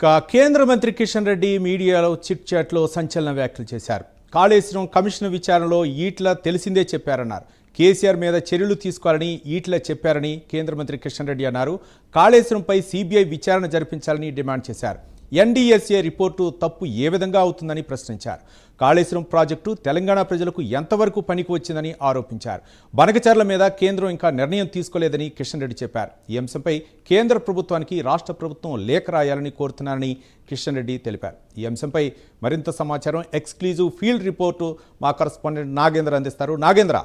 కేంద్ర మంత్రి కిషన్ రెడ్డి మీడియాలో చిట్ చాట్లో సంచలన వ్యాఖ్యలు చేశారు. కాళేశ్వరం కమిషన్ విచారణలో ఈట్ల తెలిసిందే చెప్పారన్నారు. కేసీఆర్ మీద చర్యలు తీసుకోవాలని ఈట్ల చెప్పారని కేంద్ర మంత్రి కిషన్ రెడ్డి అన్నారు. కాళేశ్వరంపై సిబిఐ విచారణ జరిపించాలని డిమాండ్ చేశారు. ఎన్డీఎస్ఏ రిపోర్టు తప్పు ఏ విధంగా అవుతుందని ప్రశ్నించారు. కాళేశ్వరం ప్రాజెక్టు తెలంగాణ ప్రజలకు ఎంతవరకు పనికి వచ్చిందని ఆరోపించారు. బనకచర్ల మీద కేంద్రం ఇంకా నిర్ణయం తీసుకోలేదని కిషన్ రెడ్డి చెప్పారు. ఈ అంశంపై కేంద్ర ప్రభుత్వానికి రాష్ట్ర ప్రభుత్వం లేఖ రాయాలని కోరుతున్నారని కిషన్ రెడ్డి తెలిపారు. ఈ అంశంపై మరింత సమాచారం ఎక్స్క్లూజివ్ ఫీల్డ్ రిపోర్టు మా కరెస్పాండెంట్ నాగేంద్ర అందిస్తారు. నాగేంద్ర.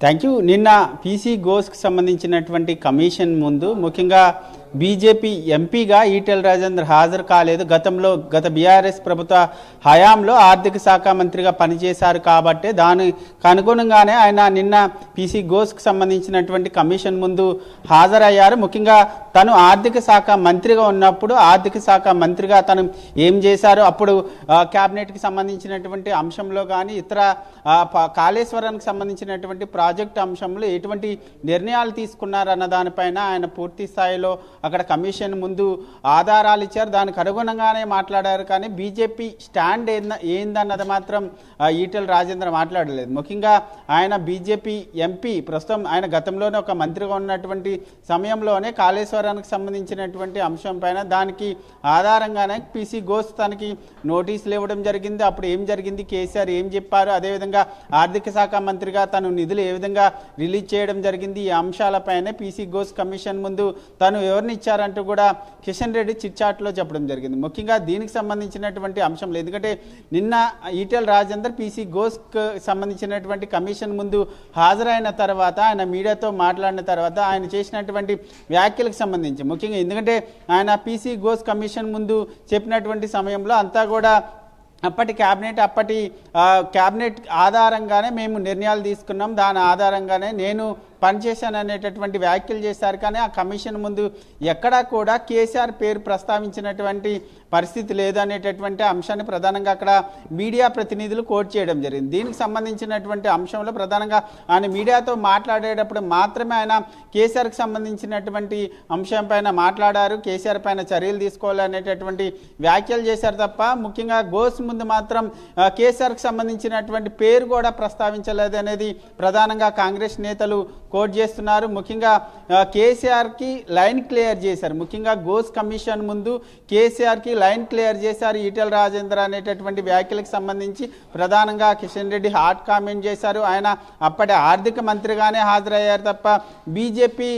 Thank you. నిన్న పీసీ ఘోష్కి సంబంధించినటువంటి కమిషన్ ముందు ముఖ్యంగా బీజేపీ ఎంపీగా ఈటెల రాజేందర్ హాజరు కాలేదు. గత బీఆర్ఎస్ ప్రభుత్వ హయాంలో ఆర్థిక శాఖ మంత్రిగా పనిచేశారు కాబట్టి దానికి అనుగుణంగానే ఆయన నిన్న పీసీ ఘోష్కి సంబంధించినటువంటి కమిషన్ ముందు హాజరయ్యారు. ముఖ్యంగా తను ఆర్థిక శాఖ మంత్రిగా ఉన్నప్పుడు ఆర్థిక శాఖ మంత్రిగా తను ఏం చేశారు, అప్పుడు క్యాబినెట్కి సంబంధించినటువంటి అంశంలో కానీ ఇతర కాళేశ్వరానికి సంబంధించినటువంటి ప్రాజెక్టు అంశంలో ఎటువంటి నిర్ణయాలు తీసుకున్నారన్న దానిపైన ఆయన పూర్తి స్థాయిలో అక్కడ కమిషన్ ముందు ఆధారాలు ఇచ్చారు. దానికి అనుగుణంగానే మాట్లాడారు. కానీ బీజేపీ స్టాండ్ ఏందన్నది మాత్రం ఈటెల రాజేందర్ మాట్లాడలేదు. ముఖ్యంగా ఆయన బీజేపీ ఎంపీ, ప్రస్తుతం ఆయన గతంలోనే ఒక మంత్రిగా ఉన్నటువంటి సమయంలోనే కాళేశ్వరానికి సంబంధించినటువంటి అంశం పైన దానికి ఆధారంగానే పీసీ ఘోష్ తనకి నోటీసులు ఇవ్వడం జరిగింది. అప్పుడు ఏం జరిగింది, కేసీఆర్ ఏం చెప్పారు, అదేవిధంగా ఆర్థిక శాఖ మంత్రిగా తను నిధులు ఏ విధంగా రిలీజ్ చేయడం జరిగింది, ఈ అంశాలపైనే పీసీ ఘోష్ కమిషన్ ముందు తను ఎవరిని ఇచ్చారంటూ కూడా కిషన్ రెడ్డి చిట్ చాట్లో చెప్పడం జరిగింది. ముఖ్యంగా దీనికి సంబంధించినటువంటి అంశంలో ఎందుకంటే నిన్న ఈటెల రాజేందర్ పీసీ ఘోష్కి సంబంధించినటువంటి కమిషన్ ముందు హాజరైన తర్వాత ఆయన మీడియాతో మాట్లాడిన తర్వాత ఆయన చేసినటువంటి వ్యాఖ్యలకు సంబంధించి ముఖ్యంగా ఎందుకంటే ఆయన పీసీ ఘోష్ కమిషన్ ముందు చెప్పినటువంటి సమయంలో అంతా కూడా అప్పటి క్యాబినెట్ ఆధారంగానే మేము నిర్ణయాలు తీసుకున్నాం, దాని ఆధారంగానే నేను పనిచేశాను అనేటటువంటి వ్యాఖ్యలు చేశారు. కానీ ఆ కమిషన్ ముందు ఎక్కడా కూడా కేసీఆర్ పేరు ప్రస్తావించినటువంటి పరిస్థితి లేదనేటటువంటి అంశాన్ని ప్రధానంగా అక్కడ మీడియా ప్రతినిధులు కోట్ చేయడం జరిగింది. దీనికి సంబంధించినటువంటి అంశంలో ప్రధానంగా ఆయన మీడియాతో మాట్లాడేటప్పుడు మాత్రమే ఆయన కేసీఆర్కి సంబంధించినటువంటి అంశం పైన మాట్లాడారు, కేసీఆర్ పైన చర్యలు తీసుకోవాలనేటటువంటి వ్యాఖ్యలు చేశారు తప్ప ముఖ్యంగా ఘోష్ ముందు మాత్రం కేసీఆర్కి సంబంధించినటువంటి పేరు కూడా ప్రస్తావించలేదు అనేది ప్రధానంగా కాంగ్రెస్ నేతలు కోట్ చేస్తున్నారు. ముఖ్యంగా కేసీఆర్కి లైన్ క్లియర్ చేశారు. ముఖ్యంగా ఘోష్ కమిషన్ ముందు కేసీఆర్కి లైన్ క్లియర్ చేశారు ఈటెల రాజేందర్ అనేటటువంటి వ్యాఖ్యలకు సంబంధించి ప్రధానంగా కిషన్ రెడ్డి హాట్ కామెంట్ చేశారు. ఆయన అప్పటి ఆర్థిక మంత్రిగానే హాజరయ్యారు తప్ప బీజేపీ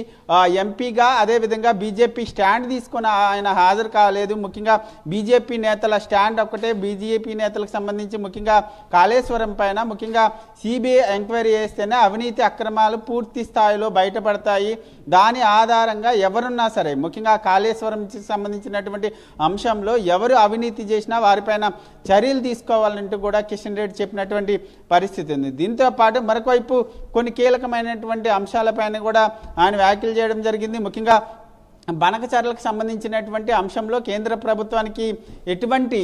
ఎంపీగా అదేవిధంగా బీజేపీ స్టాండ్ తీసుకొని ఆయన హాజరు కాలేదు. ముఖ్యంగా బీజేపీ నేతల స్టాండ్ ఒక్కటే, బీజేపీ నేతలకు సంబంధించి ముఖ్యంగా కాళేశ్వరం పైన ముఖ్యంగా సిబిఐ ఎంక్వైరీ చేస్తేనే అవినీతి అక్రమాలు పూర్తి స్థాయిలో బయటపడతాయి, దాని ఆధారంగా ఎవరున్నా సరే ముఖ్యంగా కాళేశ్వరం సంబంధించినటువంటి అంశంలో ఎవరు అవినీతి చేసినా వారిపైన చర్యలు తీసుకోవాలంటూ కూడా కిషన్ రెడ్డి చెప్పినటువంటి పరిస్థితి ఉంది. దీంతో పాటు మరొకవైపు కొన్ని కీలకమైనటువంటి అంశాలపైన కూడా ఆయన వ్యాఖ్యలు చేయడం జరిగింది. ముఖ్యంగా బనకచర్లకు సంబంధించినటువంటి అంశంలో కేంద్ర ప్రభుత్వానికి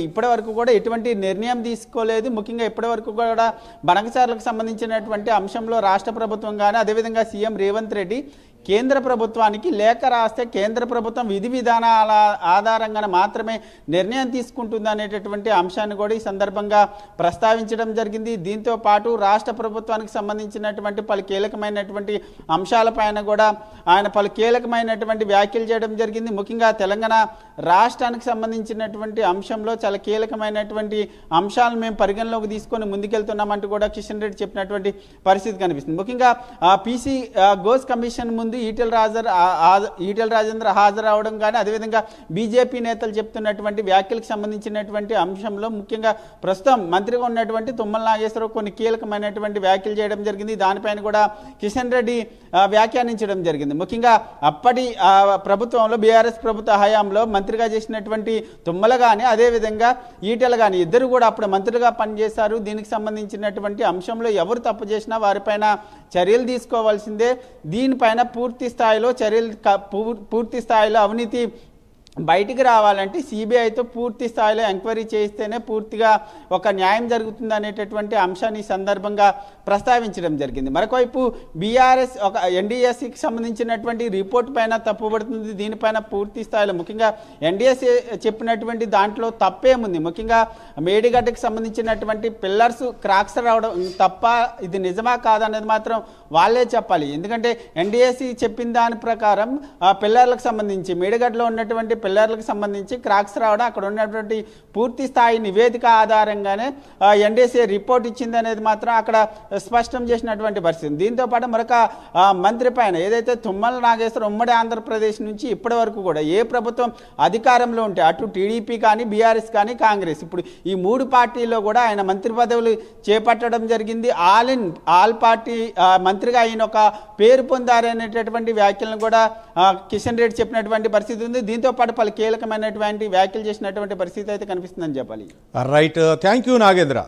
ఇప్పటివరకు కూడా ఎటువంటి నిర్ణయం తీసుకోలేదు. ముఖ్యంగా ఇప్పటివరకు కూడా బనకచర్లకు సంబంధించినటువంటి అంశంలో రాష్ట్ర ప్రభుత్వం కానీ అదేవిధంగా సీఎం రేవంత్ రెడ్డి కేంద్ర ప్రభుత్వానికి లేఖ రాస్తే కేంద్ర ప్రభుత్వం విధి విధానాల ఆధారంగా మాత్రమే నిర్ణయం తీసుకుంటుంది అనేటటువంటి అంశాన్ని కూడా ఈ సందర్భంగా ప్రస్తావించడం జరిగింది. దీంతో పాటు రాష్ట్ర ప్రభుత్వానికి సంబంధించినటువంటి పలు కీలకమైనటువంటి అంశాలపైన కూడా ఆయన పలు కీలకమైనటువంటి వ్యాఖ్యలు చేయడం జరిగింది. ముఖ్యంగా తెలంగాణ రాష్ట్రానికి సంబంధించినటువంటి అంశంలో చాలా కీలకమైనటువంటి అంశాలను మేము పరిగణలోకి తీసుకొని ముందుకెళ్తున్నామంటూ కూడా కిషన్ రెడ్డి చెప్పినటువంటి పరిస్థితి కనిపిస్తుంది. ముఖ్యంగా పీసీ ఘోష్ కమిషన్ ముందు ఈటెల రాజేందర్ హాజరవడం కానీ అదేవిధంగా బీజేపీ నేతలు చెప్తున్నటువంటి వ్యాఖ్యలకు సంబంధించినటువంటి అంశంలో ముఖ్యంగా ప్రస్తుతం మంత్రిగా ఉన్నటువంటి తుమ్మల నాగేశ్వరరావు కొన్ని కీలకమైనటువంటి వ్యాఖ్యలు చేయడం జరిగింది. దానిపైన కూడా కిషన్ రెడ్డి వ్యాఖ్యానించడం జరిగింది. ముఖ్యంగా అప్పటి ప్రభుత్వంలో బీఆర్ఎస్ ప్రభుత్వ హయాంలో మంత్రిగా చేసినటువంటి తుమ్మల కానీ అదేవిధంగా ఈటెల కానీ ఇద్దరు కూడా అప్పుడు మంత్రులుగా పనిచేశారు. దీనికి సంబంధించినటువంటి అంశంలో ఎవరు తప్పు చేసినా వారిపైన చర్యలు తీసుకోవాల్సిందే, దీనిపైన పూర్తి స్థాయిలో అవినీతి బయటికి రావాలంటే సిబిఐతో పూర్తి స్థాయిలో ఎంక్వైరీ చేస్తేనే పూర్తిగా ఒక న్యాయం జరుగుతుంది అనేటటువంటి అంశాన్ని ఈ సందర్భంగా ప్రస్తావించడం జరిగింది. మరొకవైపు బీఆర్ఎస్ ఒక ఎన్డీఎస్సీకి సంబంధించినటువంటి రిపోర్ట్ పైన తప్పుపడుతుంది. దీనిపైన పూర్తి స్థాయిలో ముఖ్యంగా ఎన్డీఎస్సీ చెప్పినటువంటి దాంట్లో తప్పేముంది, ముఖ్యంగా మేడిగడ్డకి సంబంధించినటువంటి పిల్లర్స్ క్రాక్స్ రావడం తప్ప ఇది నిజమా కాదనేది మాత్రం వాళ్ళే చెప్పాలి. ఎందుకంటే ఎన్డీఎస్సీ చెప్పిన దాని ప్రకారం పిల్లర్లకు సంబంధించి మేడిగడ్డలో ఉన్నటువంటి పిల్లర్లకు సంబంధించి క్రాక్స్ రావడం అక్కడ ఉన్నటువంటి పూర్తి స్థాయి నివేదిక ఆధారంగానే ఎన్డీఎస్ఏ రిపోర్ట్ ఇచ్చింది అనేది మాత్రం అక్కడ స్పష్టం చేసినటువంటి పరిస్థితి. దీంతో పాటు మరొక మంత్రి పైన ఏదైతే తుమ్మల నాగేశ్వరం ఉమ్మడి ఆంధ్రప్రదేశ్ నుంచి ఇప్పటి వరకు కూడా ఏ ప్రభుత్వం అధికారంలో ఉంటే అటు టీడీపీ కానీ బీఆర్ఎస్ కానీ కాంగ్రెస్ ఇప్పుడు ఈ మూడు పార్టీల్లో కూడా ఆయన మంత్రి పదవులు చేపట్టడం జరిగింది. ఆల్ పార్టీ మంత్రిగా ఆయన ఒక పేరు పొందారనేటటువంటి వ్యాఖ్యలను కూడా కిషన్ రెడ్డి చెప్పినటువంటి పరిస్థితి ఉంది. దీంతో పాటు పలు కీలకమైనటువంటి వ్యాఖ్యలు చేసినటువంటి పరిస్థితి అయితే కనిపిస్తుందని చెప్పాలి. Right, thank you Nagendra.